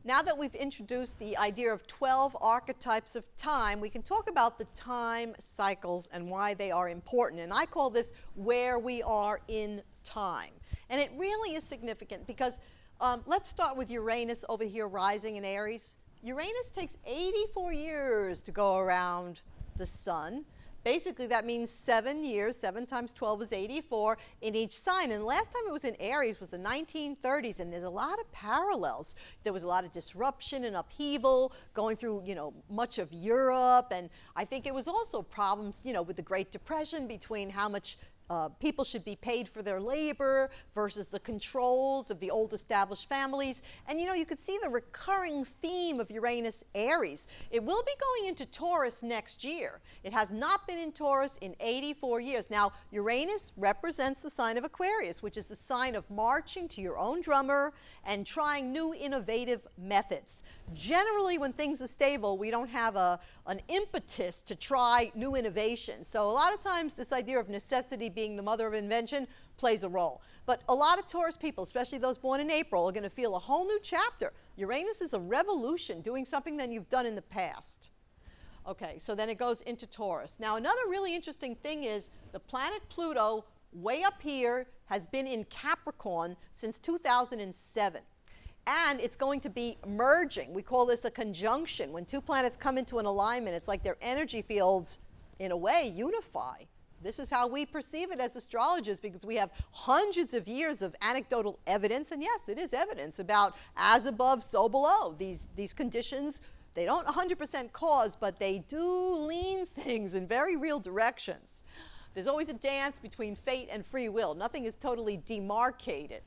Now that we've introduced the idea of 12 archetypes of time, we can talk about the time cycles and why they are important. And I call this where we are in time. And it really is significant because let's start with Uranus over here rising in Aries. Uranus takes 84 years to go around the sun. Basically, that means 7 years. 7 times 12 is 84 in each sign. And the last time it was in Aries was the 1930s, and there's a lot of parallels. There was a lot of disruption and upheaval going through, much of Europe. And I think it was also problems, with the Great Depression between how much people should be paid for their labor versus the controls of the old established families. And you could see the recurring theme of Uranus Aries. It will be going into Taurus next year. It has not been in Taurus in 84 years. Now, Uranus represents the sign of Aquarius, which is the sign of marching to your own drummer and trying new innovative methods. Generally, when things are stable, we don't have an impetus to try new innovation. So a lot of times this idea of necessity being the mother of invention plays a role. But a lot of Taurus people, especially those born in April, are going to feel a whole new chapter. Uranus is a revolution, doing something that you've done in the past. Okay, so then it goes into Taurus. Now, another really interesting thing is the planet Pluto, way up here, has been in Capricorn since 2007. And it's going to be merging. We call this a conjunction. When two planets come into an alignment, it's like their energy fields, in a way, unify. This is how we perceive it as astrologers, because we have hundreds of years of anecdotal evidence, and yes, it is evidence about as above, so below. These conditions, they don't 100% cause, but they do lean things in very real directions. There's always a dance between fate and free will. Nothing is totally demarcated.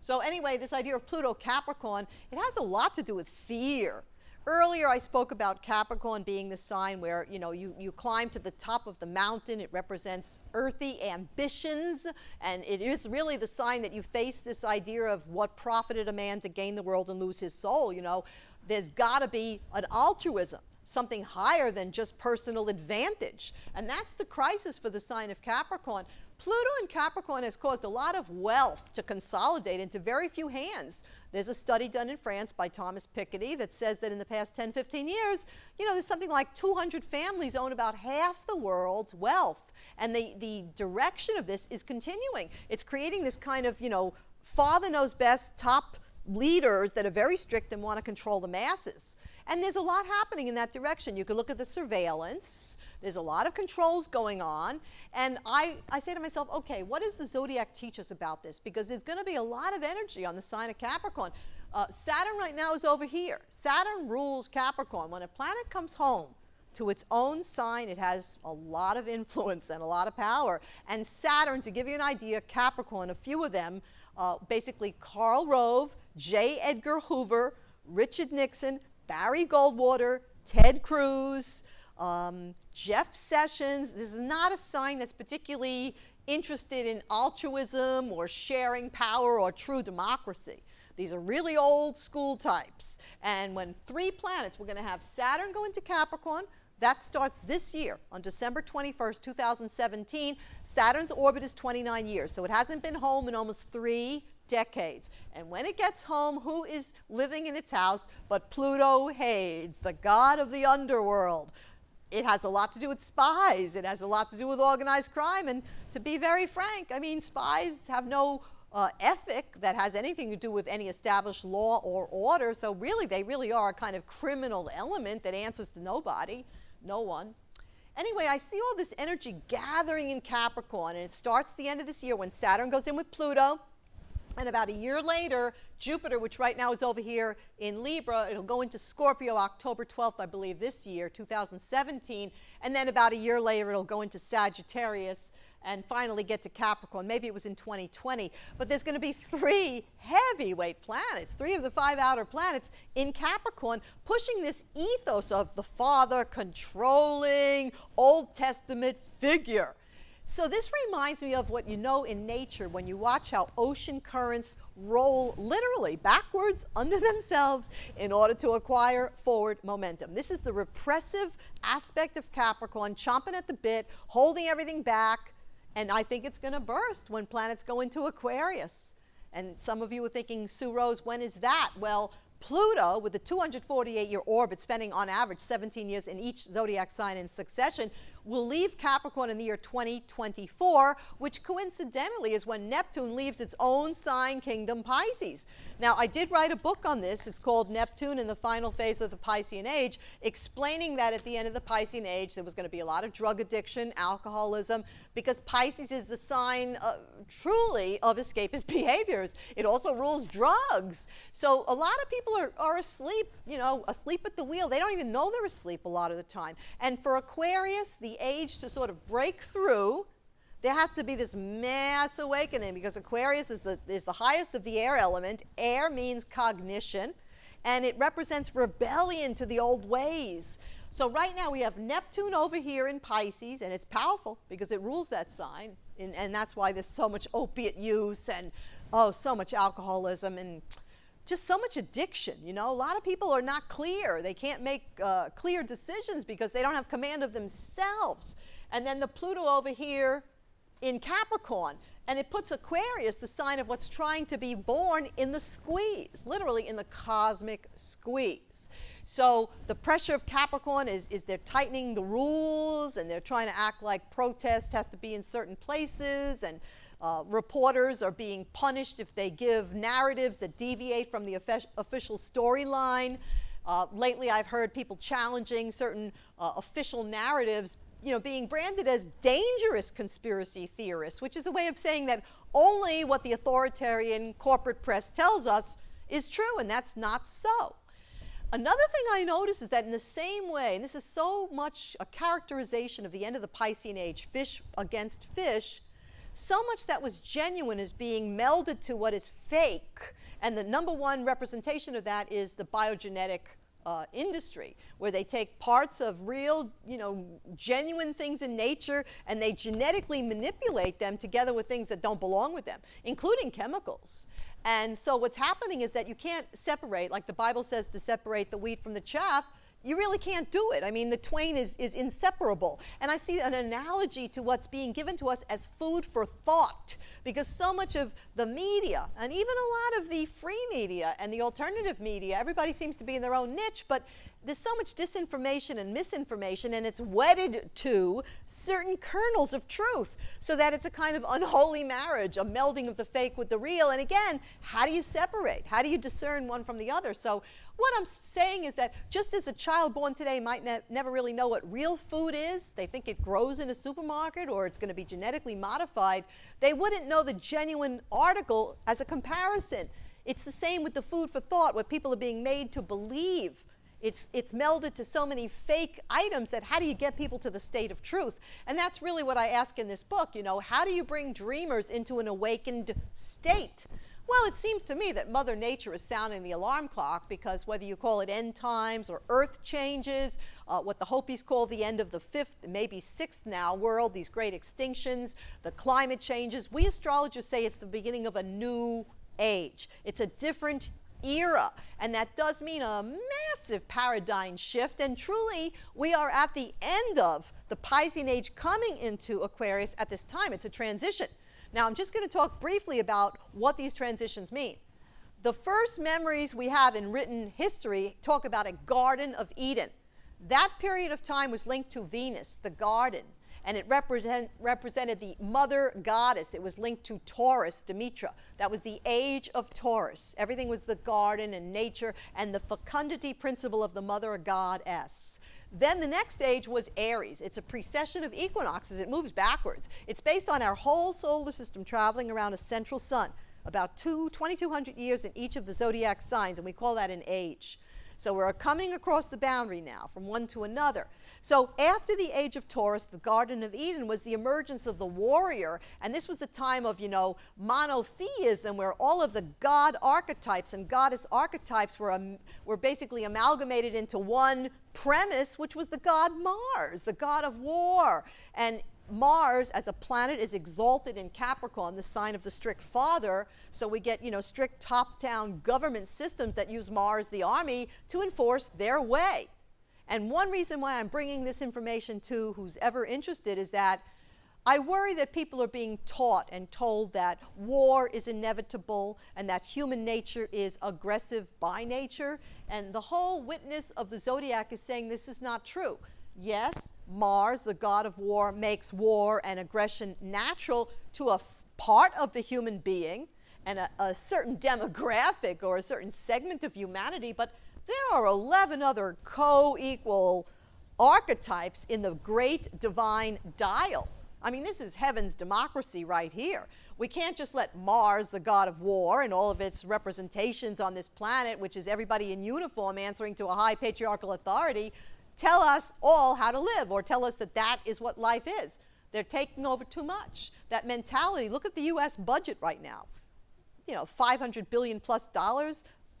So anyway, this idea of Pluto Capricorn, it has a lot to do with fear. Earlier I spoke about Capricorn being the sign where, you climb to the top of the mountain. It represents earthy ambitions, and it is really the sign that you face this idea of what profited a man to gain the world and lose his soul. There's got to be an altruism, something higher than just personal advantage. And that's the crisis for the sign of Capricorn. Pluto in Capricorn has caused a lot of wealth to consolidate into very few hands. There's a study done in France by Thomas Piketty that says that in the past 10, 15 years, there's something like 200 families own about half the world's wealth. And the direction of this is continuing. It's creating this kind of, father knows best, top leaders that are very strict and want to control the masses. And there's a lot happening in that direction. You could look at the surveillance. There's a lot of controls going on. And I say to myself, okay, what does the zodiac teach us about this? Because there's going to be a lot of energy on the sign of Capricorn. Saturn right now is over here. Saturn rules Capricorn. When a planet comes home to its own sign, it has a lot of influence and a lot of power. And Saturn, to give you an idea, Capricorn, a few of them, basically Karl Rove, J. Edgar Hoover, Richard Nixon, Barry Goldwater, Ted Cruz, Jeff Sessions. This is not a sign that's particularly interested in altruism or sharing power or true democracy. These are really old school types. And when 3 planets, we're going to have Saturn go into Capricorn. That starts this year on December 21st, 2017. Saturn's orbit is 29 years, so it hasn't been home in almost 3 decades. And when it gets home, who is living in its house but Pluto Hades, the god of the underworld? It has a lot to do with spies. It has a lot to do with organized crime. And to be very frank, spies have no ethic that has anything to do with any established law or order. So really, they really are a kind of criminal element that answers to nobody, no one. Anyway, I see all this energy gathering in Capricorn, and it starts the end of this year when Saturn goes in with Pluto. And about a year later, Jupiter, which right now is over here in Libra, it'll go into Scorpio October 12th, I believe, this year, 2017. And then about a year later, it'll go into Sagittarius and finally get to Capricorn. Maybe it was in 2020. But there's going to be 3 heavyweight planets, 3 of the 5 outer planets in Capricorn, pushing this ethos of the father controlling Old Testament figure. So this reminds me of what you know in nature when you watch how ocean currents roll literally backwards under themselves in order to acquire forward momentum. This is the repressive aspect of Capricorn, chomping at the bit, holding everything back, and I think it's going to burst when planets go into Aquarius. And some of you are thinking, Sue Rose, when is that? Well, Pluto, with a 248-year orbit, spending on average 17 years in each zodiac sign in succession, will leave Capricorn in the year 2024, which coincidentally is when Neptune leaves its own sign kingdom, Pisces. Now, I did write a book on this. It's called Neptune in the Final Phase of the Piscean Age, explaining that at the end of the Piscean Age, there was going to be a lot of drug addiction, alcoholism, because Pisces is the sign truly of escapist behaviors. It also rules drugs. So a lot of people are asleep, asleep at the wheel. They don't even know they're asleep a lot of the time. And for Aquarius, the age to sort of break through, there has to be this mass awakening, because Aquarius is the highest of the air element. Air means cognition, and it represents rebellion to the old ways. So right now we have Neptune over here in Pisces, and it's powerful because it rules that sign, and that's why there's so much opiate use and so much alcoholism and just so much addiction. A lot of people are not clear. They can't make clear decisions because they don't have command of themselves. And then the Pluto over here in Capricorn, and it puts Aquarius, the sign of what's trying to be born, in the squeeze, literally in the cosmic squeeze. So the pressure of Capricorn is they're tightening the rules, and they're trying to act like protest has to be in certain places, and reporters are being punished if they give narratives that deviate from the official storyline. Lately, I've heard people challenging certain official narratives, being branded as dangerous conspiracy theorists, which is a way of saying that only what the authoritarian corporate press tells us is true, and that's not so. Another thing I notice is that in the same way, and this is so much a characterization of the end of the Piscean Age, fish against fish, so much that was genuine is being melded to what is fake. And the number one representation of that is the biogenetic industry, where they take parts of real, genuine things in nature, and they genetically manipulate them together with things that don't belong with them, including chemicals. And so what's happening is that you can't separate, like the Bible says to separate the wheat from the chaff. You really can't do it. I mean, the twain is inseparable. And I see an analogy to what's being given to us as food for thought, because so much of the media, and even a lot of the free media and the alternative media, everybody seems to be in their own niche, but there's so much disinformation and misinformation, and it's wedded to certain kernels of truth, so that it's a kind of unholy marriage, a melding of the fake with the real. And again, how do you separate? How do you discern one from the other? So what I'm saying is that just as a child born today might never really know what real food is, they think it grows in a supermarket or it's going to be genetically modified, they wouldn't know the genuine article as a comparison. It's the same with the food for thought, what people are being made to believe. It's melded to so many fake items that how do you get people to the state of truth? And that's really what I ask in this book, how do you bring dreamers into an awakened state? Well, it seems to me that Mother Nature is sounding the alarm clock, because whether you call it end times or earth changes, what the Hopis call the end of the fifth, maybe sixth now world, these great extinctions, the climate changes, we astrologers say it's the beginning of a new age. It's a different era, and that does mean a massive paradigm shift, and truly we are at the end of the Piscean Age coming into Aquarius at this time. It's a transition. Now, I'm just going to talk briefly about what these transitions mean. The first memories we have in written history talk about a Garden of Eden. That period of time was linked to Venus, the garden, and it represented the mother goddess. It was linked to Taurus, Demetra. That was the age of Taurus. Everything was the garden and nature and the fecundity principle of the mother goddess. Then the next age was Aries. It's a precession of equinoxes. It moves backwards. It's based on our whole solar system traveling around a central sun, about 2,200 years in each of the zodiac signs, and we call that an age. So we're coming across the boundary now from one to another. So after the age of Taurus, the Garden of Eden was the emergence of the warrior, and this was the time of, monotheism, where all of the god archetypes and goddess archetypes were basically amalgamated into one premise, which was the god Mars, the god of war. And Mars as a planet is exalted in Capricorn, the sign of the strict father, so we get, strict top-down government systems that use Mars, the army, to enforce their way. And one reason why I'm bringing this information to who's ever interested is that I worry that people are being taught and told that war is inevitable and that human nature is aggressive by nature. And the whole witness of the zodiac is saying this is not true. Yes, Mars, the god of war, makes war and aggression natural to a part of the human being and a certain demographic or a certain segment of humanity, but there are 11 other co-equal archetypes in the great divine dial. I mean, this is heaven's democracy right here. We can't just let Mars, the god of war, and all of its representations on this planet, which is everybody in uniform answering to a high patriarchal authority, tell us all how to live or tell us that that is what life is. They're taking over too much. That mentality, look at the U.S. budget right now. You know, $500 billion plus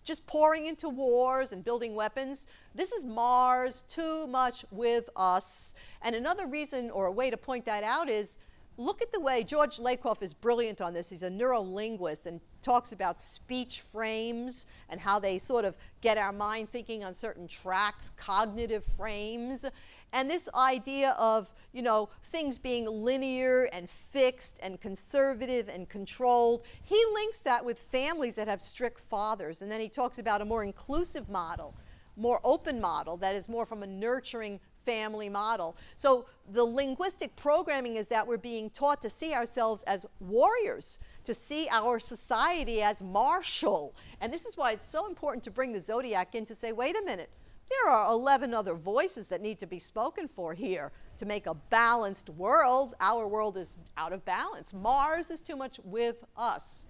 just pouring into wars and building weapons. This is Mars too much with us. And another reason or a way to point that out is look at the way George Lakoff is brilliant on this. He's a neurolinguist and talks about speech frames and how they sort of get our mind thinking on certain tracks, cognitive frames. And this idea of, you know, things being linear and fixed and conservative and controlled, he links that with families that have strict fathers. And then he talks about a more inclusive model, more open model that is more from a nurturing family model. So the linguistic programming is that we're being taught to see ourselves as warriors, to see our society as martial. And this is why it's so important to bring the zodiac in to say, wait a minute, there are 11 other voices that need to be spoken for here to make a balanced world. Our world is out of balance. Mars is too much with us.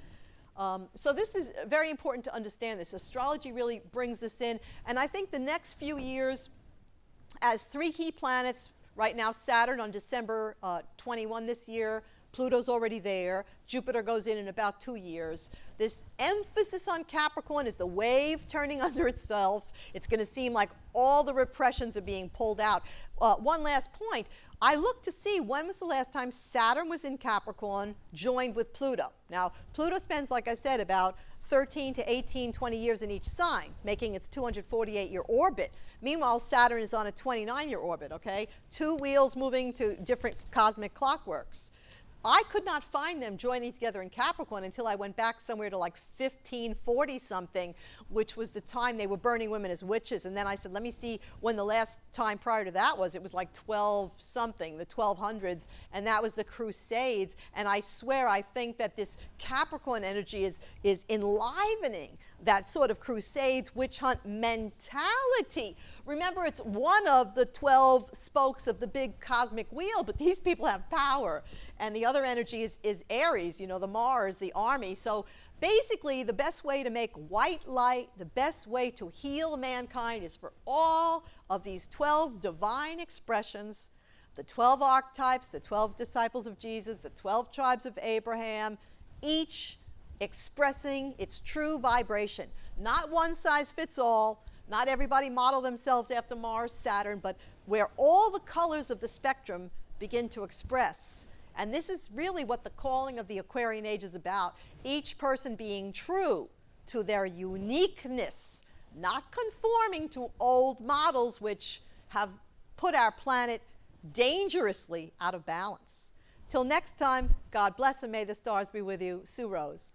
So this is very important to understand this. Astrology really brings this in. And I think the next few years, as three key planets, right now Saturn on December 21 this year, Pluto's already there, Jupiter goes in about 2 years. This emphasis on Capricorn is the wave turning under itself. It's going to seem like all the repressions are being pulled out. One last point, I looked to see when was the last time Saturn was in Capricorn joined with Pluto. Now, Pluto spends, like I said, about 13 to 18, 20 years in each sign, making its 248-year orbit. Meanwhile, Saturn is on a 29-year orbit, okay? Two wheels moving to different cosmic clockworks. I could not find them joining together in Capricorn until I went back somewhere to like 1540 something, which was the time they were burning women as witches. And then I said, let me see when the last time prior to that was. It was like 12 something, the 1200s, and that was the Crusades. And I swear, I think that this Capricorn energy is enlivening that sort of Crusades witch hunt mentality. Remember, it's one of the 12 spokes of the big cosmic wheel, but these people have power. And the other energy is Aries, you know, the Mars, the army. So basically, the best way to make white light, the best way to heal mankind is for all of these 12 divine expressions, the 12 archetypes, the 12 disciples of Jesus, the 12 tribes of Abraham, each expressing its true vibration. Not one size fits all, not everybody model themselves after Mars, Saturn, but where all the colors of the spectrum begin to express. And this is really what the calling of the Aquarian Age is about. Each person being true to their uniqueness, not conforming to old models which have put our planet dangerously out of balance. Till next time, God bless and may the stars be with you. Sue Rose.